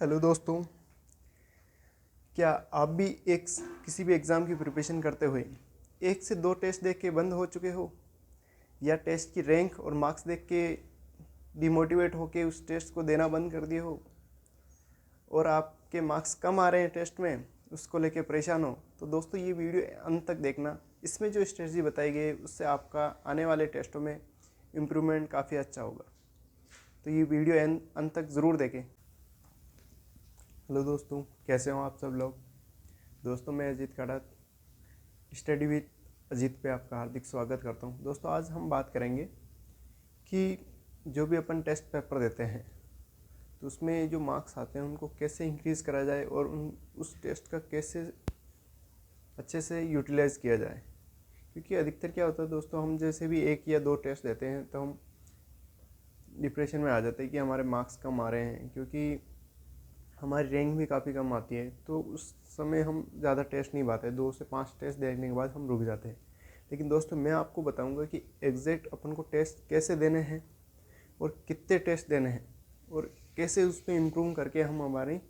Hello दोस्तों, क्या आप भी किसी भी एग्ज़ाम की प्रिपरेशन करते हुए एक से दो टेस्ट देख के बंद हो चुके हो, या टेस्ट की रैंक और मार्क्स देख के डिमोटिवेट होके उस टेस्ट को देना बंद कर दिए हो और आपके मार्क्स कम आ रहे हैं टेस्ट में, उसको लेके परेशान हो? तो दोस्तों ये वीडियो अंत तक देखना। इसमें जो स्ट्रेटजी बताई गई है उससे आपका आने वाले टेस्टों में इम्प्रूवमेंट काफ़ी अच्छा होगा। तो ये वीडियो अंत तक ज़रूर देखें। हेलो दोस्तों, कैसे हो आप सब लोग? दोस्तों, मैं अजीत खड़त स्टडी विद अजीत पे आपका हार्दिक स्वागत करता हूं। दोस्तों, आज हम बात करेंगे कि जो भी अपन टेस्ट पेपर देते हैं तो उसमें जो मार्क्स आते हैं उनको कैसे इंक्रीज़ करा जाए और उस टेस्ट का कैसे अच्छे से यूटिलाइज़ किया जाए। क्योंकि अधिकतर क्या होता है दोस्तों, हम जैसे भी एक या दो टेस्ट देते हैं तो हम डिप्रेशन में आ जाते हैं कि हमारे मार्क्स कम आ रहे हैं, क्योंकि हमारी रैंक भी काफ़ी कम आती है। तो उस समय हम ज़्यादा टेस्ट नहीं पाते, 2 से 5 टेस्ट देखने के बाद हम रुक जाते हैं। लेकिन दोस्तों, मैं आपको बताऊंगा कि एग्जैक्ट अपन को टेस्ट कैसे देने हैं और कितने टेस्ट देने हैं और कैसे उसमें इम्प्रूव करके हम हमारी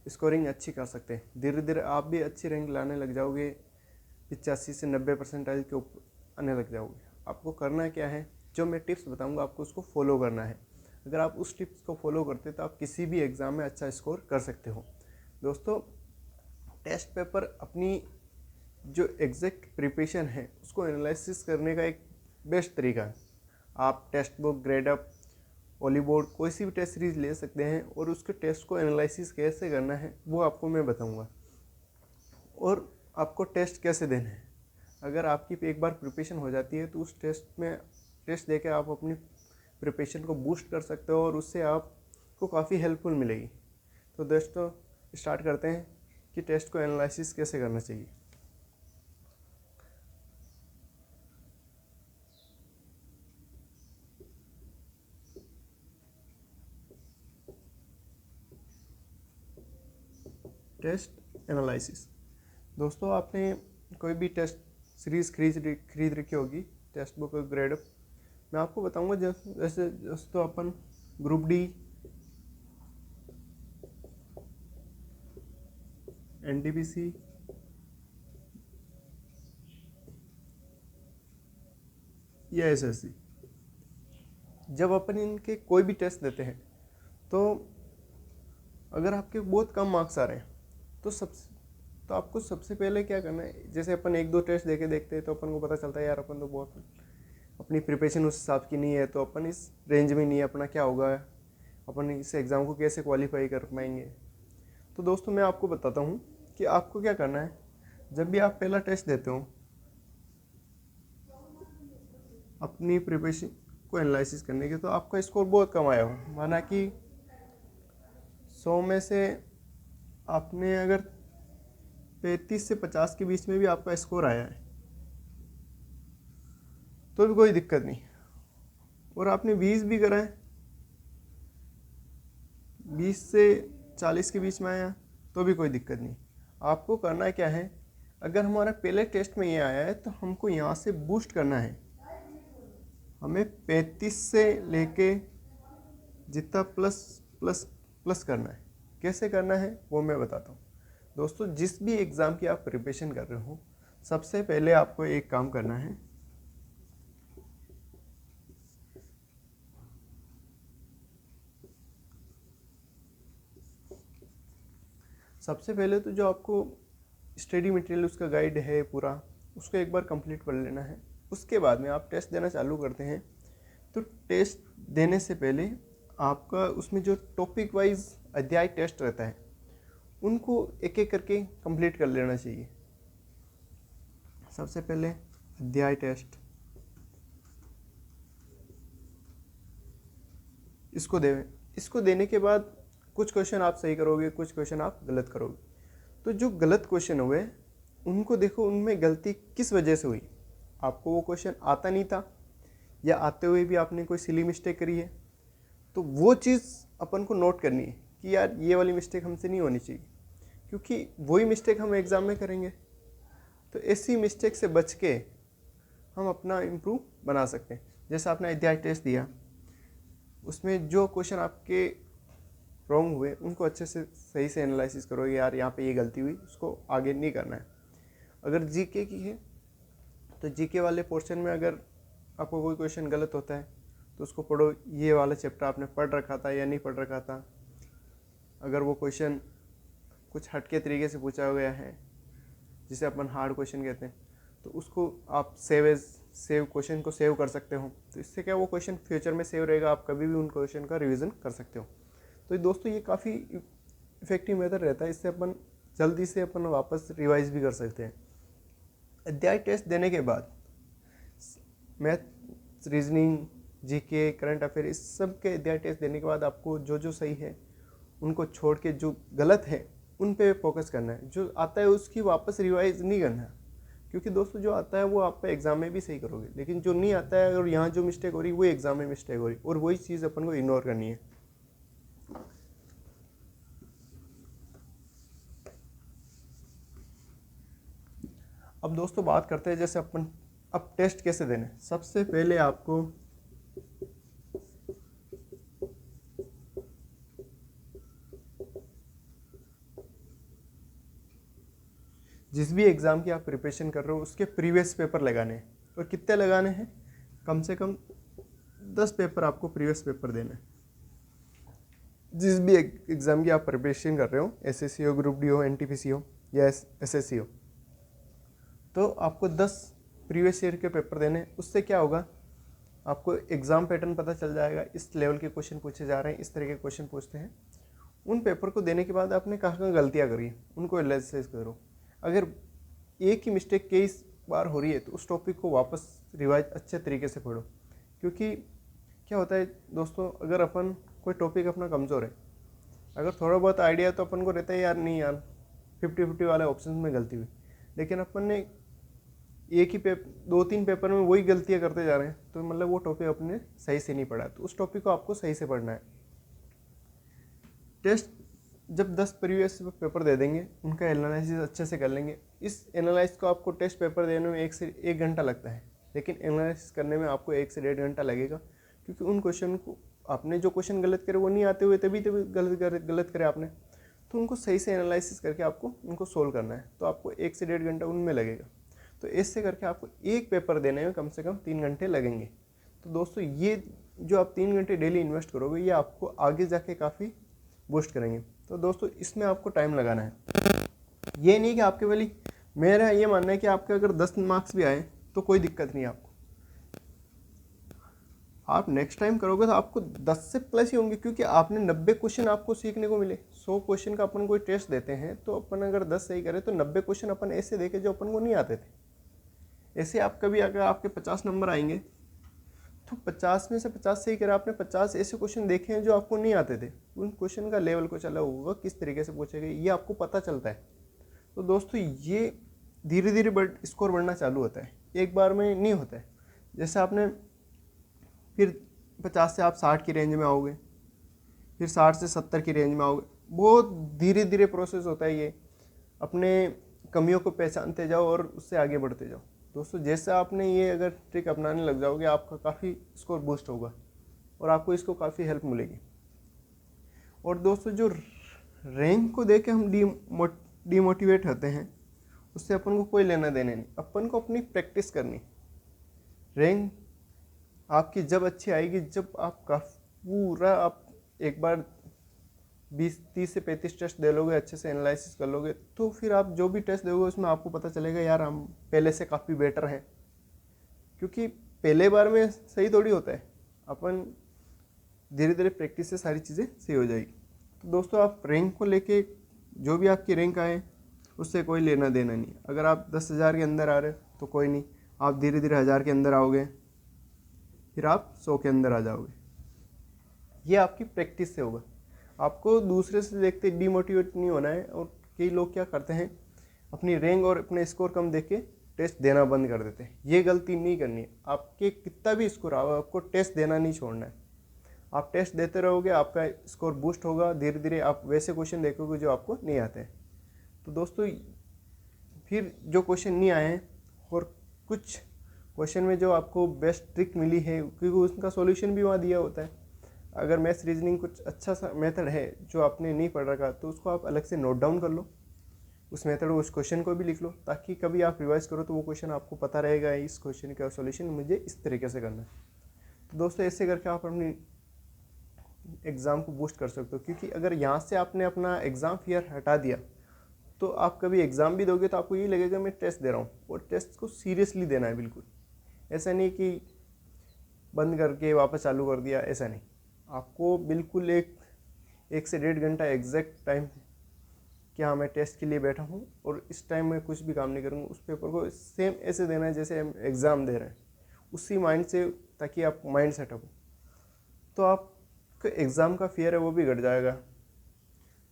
स्कोरिंग अच्छी कर सकते हैं। धीरे धीरे आप भी अच्छी रैंक लाने लग जाओगे, 85 से 90 परसेंटाइल के ऊपर आने लग जाओगे। आपको करना क्या है, जो मैं टिप्स बताऊँगा आपको उसको फॉलो करना है। अगर आप उस टिप्स को फॉलो करते तो आप किसी भी एग्ज़ाम में अच्छा स्कोर कर सकते हो। दोस्तों, टेस्ट पेपर अपनी जो एग्जैक्ट प्रिपरेशन है उसको एनालिसिस करने का एक बेस्ट तरीका है। आप टेक्स्ट बुक, ग्रेड अप, ओली बोर्ड, कोई सी भी टेस्ट सीरीज ले सकते हैं और उसके टेस्ट को एनालिसिस कैसे करना है वो आपको मैं बताऊंगा। और आपको टेस्ट कैसे देना है, अगर आपकी एक बार प्रिपरेशन हो जाती है तो उस टेस्ट देके आप अपनी प्रिपरेशन को बूस्ट कर सकते हो और उससे आपको काफ़ी हेल्पफुल मिलेगी। तो दोस्तों, स्टार्ट करते हैं कि टेस्ट को एनालिसिस कैसे करना चाहिए। Test analysis. दोस्तों, आपने कोई भी टेस्ट सीरीज़ खरीद रखी होगी, टेक्स्ट बुक और ग्रेड अप। मैं आपको बताऊंगा जैसे दोस्तों अपन ग्रुप डी, एनटीपीसी, या एसएससी, जब अपन इनके कोई भी टेस्ट देते हैं तो अगर आपके बहुत कम मार्क्स आ रहे हैं तो आपको सबसे पहले क्या करना है, जैसे अपन एक दो टेस्ट देके देखते हैं तो अपन को पता चलता है यार अपन तो बहुत अपनी प्रिपरेशन उस हिसाब की नहीं है, तो अपन इस रेंज में नहीं है, अपना क्या होगा, अपन इस एग्ज़ाम को कैसे क्वालिफाई कर पाएंगे। तो दोस्तों, मैं आपको बताता हूँ कि आपको क्या करना है। जब भी आप पहला टेस्ट देते हो अपनी प्रिपरेशन को एनालिसिस करने के, तो आपका स्कोर बहुत कम आया हो, माना कि 100 में से आपने अगर 35 से 50 के बीच में भी आपका स्कोर आया है तो भी कोई दिक्कत नहीं, और आपने 20 भी करा है, 20 से 40 के बीच में आया तो भी कोई दिक्कत नहीं। आपको करना क्या है, अगर हमारा पहले टेस्ट में ये आया है तो हमको यहाँ से बूस्ट करना है। हमें 35 से लेके जितना प्लस प्लस प्लस करना है। कैसे करना है वो मैं बताता हूँ। दोस्तों, जिस भी एग्ज़ाम की आप प्रिपरेशन कर रहे हो, सबसे पहले आपको एक काम करना है। सबसे पहले तो जो आपको स्टडी मटेरियल उसका गाइड है पूरा, उसको एक बार कंप्लीट कर लेना है। उसके बाद में आप टेस्ट देना चालू करते हैं। तो टेस्ट देने से पहले आपका उसमें जो टॉपिक वाइज अध्याय टेस्ट रहता है उनको एक एक करके कंप्लीट कर लेना चाहिए। सबसे पहले अध्याय टेस्ट, इसको देने के बाद कुछ क्वेश्चन आप सही करोगे, कुछ क्वेश्चन आप गलत करोगे। तो जो गलत क्वेश्चन हुए उनको देखो, उनमें गलती किस वजह से हुई। आपको वो क्वेश्चन आता नहीं था या आते हुए भी आपने कोई सिली मिस्टेक करी है, तो वो चीज़ अपन को नोट करनी है कि यार ये वाली मिस्टेक हमसे नहीं होनी चाहिए, क्योंकि वही मिस्टेक हम एग्ज़ाम में करेंगे। तो ऐसी मिस्टेक से बच के हम अपना इम्प्रूव बना सकते हैं। जैसे आपने अध्याय टेस्ट दिया, उसमें जो क्वेश्चन आपके रॉन्ग हुए उनको अच्छे से सही से एनालिसिस करोगे, यार यहाँ पे ये गलती हुई, उसको आगे नहीं करना है। अगर जीके की है तो जीके वाले पोर्शन में अगर आपको कोई क्वेश्चन गलत होता है तो उसको पढ़ो, ये वाला चैप्टर आपने पढ़ रखा था या नहीं पढ़ रखा था। अगर वो क्वेश्चन कुछ हटके तरीके से पूछा गया है जिसे अपन हार्ड क्वेश्चन कहते हैं, तो उसको आप सेव क्वेश्चन को सेव कर सकते हो। तो इससे क्या वो क्वेश्चन फ्यूचर में सेव रहेगा, आप कभी भी उन क्वेश्चन का रिवीजन कर सकते हो। तो दोस्तों ये काफ़ी इफेक्टिव मेथड रहता है, इससे अपन जल्दी से अपन वापस रिवाइज भी कर सकते हैं। अध्याय टेस्ट देने के बाद math, reasoning, GK, current affair, इस सब के अध्याय टेस्ट देने के बाद आपको जो जो सही है उनको छोड़ के जो गलत है उन पे फोकस करना है। जो आता है उसकी वापस रिवाइज नहीं करना है, क्योंकि दोस्तों जो आता है वो आप पे एग्जाम में भी सही करोगे, लेकिन जो नहीं आता है और यहाँ जो मिस्टेक हो रही है वो एग्जाम में मिस्टेक हो रही है, और वही चीज़ अपन को इग्नोर करनी है। अब दोस्तों बात करते हैं जैसे अपन अब टेस्ट कैसे देने। सबसे पहले आपको जिस भी एग्ज़ाम की आप प्रिपरेशन कर रहे हो उसके प्रीवियस पेपर लगाने हैं, और कितने लगाने हैं, कम से कम 10 पेपर आपको प्रीवियस पेपर देना है। जिस भी एग्ज़ाम की आप प्रिपरेशन कर रहे हो, एसएससी हो, ग्रुप डी हो, एनटीपीसी हो या एसएससी हो, तो आपको 10 प्रीवियस ईयर के पेपर देने। उससे क्या होगा, आपको एग्ज़ाम पैटर्न पता चल जाएगा, इस लेवल के क्वेश्चन पूछे जा रहे हैं, इस तरह के क्वेश्चन पूछते हैं। उन पेपर को देने के बाद आपने कहाँ कहाँ गलतियाँ करी उनको एनालिसिस करो। अगर एक ही मिस्टेक कई बार हो रही है तो उस टॉपिक को वापस रिवाइज अच्छे तरीके से पढ़ो, क्योंकि क्या होता है दोस्तों, अगर अपन कोई टॉपिक अपना कमज़ोर है, अगर थोड़ा बहुत आइडिया तो अपन को रहता है यार नहीं यार 50-50 वाले ऑप्शन में गलती हुई, लेकिन अपन ने एक ही 2-3 पेपर में वही गलतियाँ करते जा रहे हैं, तो मतलब वो टॉपिक अपने सही से नहीं पढ़ा। तो उस टॉपिक को आपको सही से पढ़ना है। टेस्ट जब 10 प्रीवियस पेपर दे देंगे, उनका एनालिसिस अच्छे से कर लेंगे। इस एनालिसिस को आपको टेस्ट पेपर देने में 1 से 1 घंटा लगता है, लेकिन एनालिसिस करने में आपको 1 से 1.5 घंटा लगेगा, क्योंकि उन क्वेश्चन को आपने जो क्वेश्चन गलत करे वो नहीं आते हुए तभी गलत करे आपने, तो उनको सही से एनालिसिस करके आपको उनको सोल्व करना है। तो आपको 1 से 1.5 घंटा उनमें लगेगा। तो इससे करके आपको एक पेपर देने में कम से कम 3 घंटे लगेंगे। तो दोस्तों ये जो आप 3 घंटे डेली इन्वेस्ट करोगे, ये आपको आगे जाके काफ़ी बूस्ट करेंगे। तो दोस्तों इसमें आपको टाइम लगाना है। ये नहीं कि आपके वाली, मेरा ये मानना है कि आपके अगर 10 मार्क्स भी आए तो कोई दिक्कत नहीं है आपको, आप नेक्स्ट टाइम करोगे तो आपको 10 से प्लस ही होंगे, क्योंकि आपने 90 क्वेश्चन आपको सीखने को मिले। 100 क्वेश्चन का अपन कोई टेस्ट देते हैं तो अपन अगर 10 सही करें तो 90 क्वेश्चन अपन ऐसे देखे जो अपन को नहीं आते थे। ऐसे आप कभी अगर आपके 50 नंबर आएंगे तो 50 में से 50 सही करें आपने, 50 ऐसे क्वेश्चन देखे हैं जो आपको नहीं आते थे। उन क्वेश्चन का लेवल को चला होगा, किस तरीके से पूछे गए, ये आपको पता चलता है। तो दोस्तों ये धीरे धीरे स्कोर बढ़ना चालू होता है, एक बार में नहीं होता है। जैसे आपने फिर 50 से आप 60 की रेंज में आओगे, फिर 60 से 70 की रेंज में आओगे, बहुत धीरे धीरे प्रोसेस होता है ये। अपने कमियों को पहचानते जाओ और उससे आगे बढ़ते जाओ। दोस्तों जैसे आपने ये अगर ट्रिक अपनाने लग जाओगे, आपका काफ़ी स्कोर बूस्ट होगा और आपको इसको काफ़ी हेल्प मिलेगी। और दोस्तों जो रैंक को देख के हम डिमोटिवेट होते हैं, उससे अपन को कोई लेना देना नहीं। अपन को अपनी प्रैक्टिस करनी। रैंक आपकी जब अच्छी आएगी, जब आपका पूरा आप एक बार 20-30 से 35 टेस्ट दे लोगे, अच्छे से एनालिसिस कर लोगे, तो फिर आप जो भी टेस्ट दोगे उसमें आपको पता चलेगा यार हम पहले से काफ़ी बेटर हैं। क्योंकि पहले बार में सही थोड़ी होता है, अपन धीरे धीरे प्रैक्टिस से सारी चीज़ें सही हो जाएगी। तो दोस्तों आप रैंक को लेके, जो भी आपकी रैंक आए उससे कोई लेना देना नहीं। अगर आप 10,000 के अंदर आ रहे तो कोई नहीं, आप धीरे धीरे 1000 के अंदर आओगे, फिर आप 100 के अंदर आ जाओगे। ये आपकी प्रैक्टिस से होगा। आपको दूसरे से देखते डिमोटिवेट नहीं होना है। और कई लोग क्या करते हैं, अपनी रैंक और अपने स्कोर कम देख के टेस्ट देना बंद कर देते हैं। ये गलती नहीं करनी है। आपके कितना भी स्कोर आओ, आपको टेस्ट देना नहीं छोड़ना है। आप टेस्ट देते रहोगे, आपका स्कोर बूस्ट होगा। धीरे धीरे आप वैसे क्वेश्चन देखोगे जो आपको नहीं आते हैं। तो दोस्तों फिर जो क्वेश्चन नहीं आए हैं और कुछ क्वेश्चन में जो आपको बेस्ट ट्रिक मिली है, क्योंकि उसका सॉल्यूशन भी वहाँ दिया होता है, अगर मैथ्स रीजनिंग कुछ अच्छा सा मेथड है जो आपने नहीं पढ़ रखा तो उसको आप अलग से नोट डाउन कर लो, उस मेथड उस क्वेश्चन को भी लिख लो, ताकि कभी आप रिवाइज करो तो वो क्वेश्चन आपको पता रहेगा इस क्वेश्चन का सॉल्यूशन मुझे इस तरीके से करना है। तो दोस्तों ऐसे करके आप अपनी एग्ज़ाम को बूस्ट कर सकते हो, क्योंकि अगर यहाँ से आपने अपना एग्ज़ाम फियर हटा दिया तो आप कभी एग्ज़ाम भी दोगे तो आपको ये लगेगा मैं टेस्ट दे रहा हूँ, और टेस्ट को सीरियसली देना है बिल्कुल। ऐसा नहीं कि बंद करके वापस चालू कर दिया, ऐसा नहीं। आपको बिल्कुल एक से 1.5 घंटा एग्जैक्ट टाइम कि हाँ मैं टेस्ट के लिए बैठा हूँ और इस टाइम में कुछ भी काम नहीं करूँगा, उस पेपर को सेम ऐसे देना है जैसे हम एग्ज़ाम दे रहे हैं, उसी माइंड से, ताकि आप माइंड सेटअप हो तो आपका एग्ज़ाम का फियर है वो भी घट जाएगा।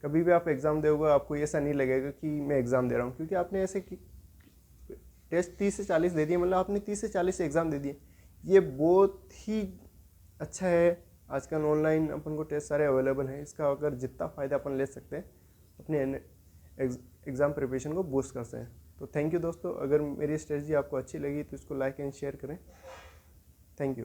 कभी भी आप एग्ज़ाम दोगे आपको ऐसा नहीं लगेगा कि मैं एग्ज़ाम दे रहा हूँ, क्योंकि आपने ऐसे कि टेस्ट 30 से 40 दे दिए, मतलब आपने 30 से 40 एग्ज़ाम दे दिए। ये बहुत ही अच्छा है। आजकल ऑनलाइन अपन को टेस्ट सारे अवेलेबल हैं, इसका अगर जितना फ़ायदा अपन ले सकते हैं अपने एग्ज़ाम प्रिपरेशन को बूस्ट करते हैं। तो थैंक यू दोस्तों, अगर मेरी स्ट्रेटजी आपको अच्छी लगी तो इसको लाइक एंड शेयर करें। Thank you.